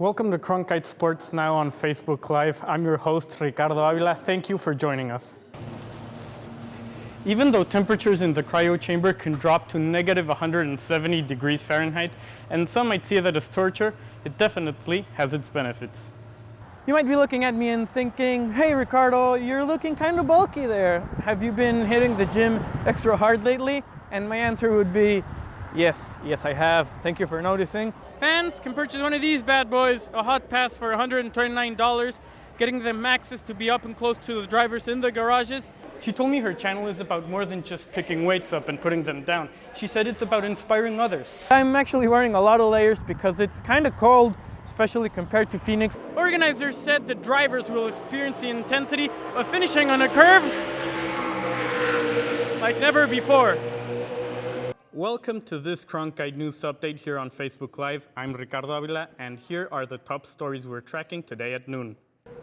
Welcome to Cronkite Sports Now on Facebook Live. I'm your host, Ricardo Ávila. Thank you for joining us. Even though temperatures in the cryo chamber can drop to negative 170 degrees Fahrenheit, and some might see that as torture, it definitely has its benefits. You might be looking at me and thinking, hey Ricardo, you're looking kind of bulky there. Have you been hitting the gym extra hard lately? And my answer would be, yes, I have. Thank you for noticing. Fans can purchase one of these bad boys, a hot pass for $129, getting them access to be up and close to the drivers in the garages. She told me her channel is about more than just picking weights up and putting them down. She said it's about inspiring others. I'm actually wearing a lot of layers because it's kind of cold, especially compared to Phoenix. Organizers said the drivers will experience the intensity of finishing on a curve like never before. Welcome to this Cronkite News Update here on Facebook Live. I'm Ricardo Ávila, and here are the top stories we're tracking today at noon.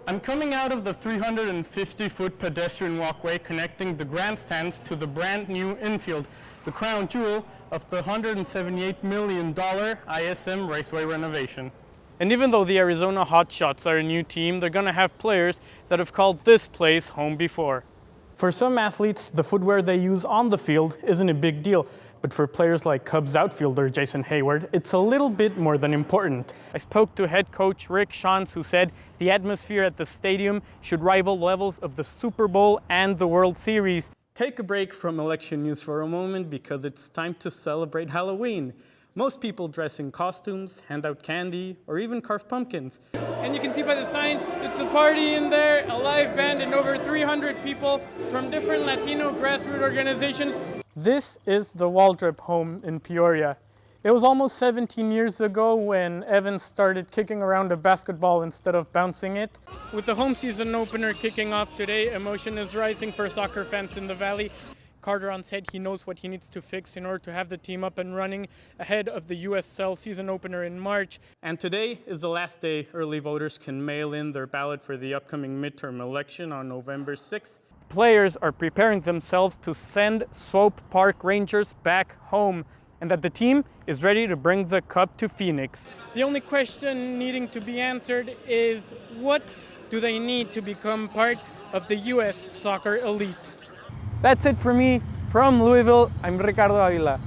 I'm coming out of the 350-foot pedestrian walkway connecting the grandstands to the brand new infield, the crown jewel of the $178 million ISM Raceway renovation. And even though the Arizona Hotshots are a new team, they're going to have players that have called this place home before. For some athletes, the footwear they use on the field isn't a big deal. But for players like Cubs outfielder Jason Hayward, it's a little bit more than important. I spoke to head coach Rick Shantz, who said the atmosphere at the stadium should rival levels of the Super Bowl and the World Series. Take a break from election news for a moment because it's time to celebrate Halloween. Most people dress in costumes, hand out candy, or even carve pumpkins. And you can see by the sign, it's a party in there, a live band and over 300 people from different Latino grassroots organizations. This is the Waldrop home in Peoria. It was almost 17 years ago when Evans started kicking around a basketball instead of bouncing it. With the home season opener kicking off today, emotion is rising for soccer fans in the Valley. Carteron said he knows what he needs to fix in order to have the team up and running ahead of the USL season opener in March. And today is the last day early voters can mail in their ballot for the upcoming midterm election on November 6th. Players are preparing themselves to send Swope Park Rangers back home, and that the team is ready to bring the cup to Phoenix. The only question needing to be answered is, what do they need to become part of the U.S. soccer elite? That's it for me. From Louisville, I'm Ricardo Ávila.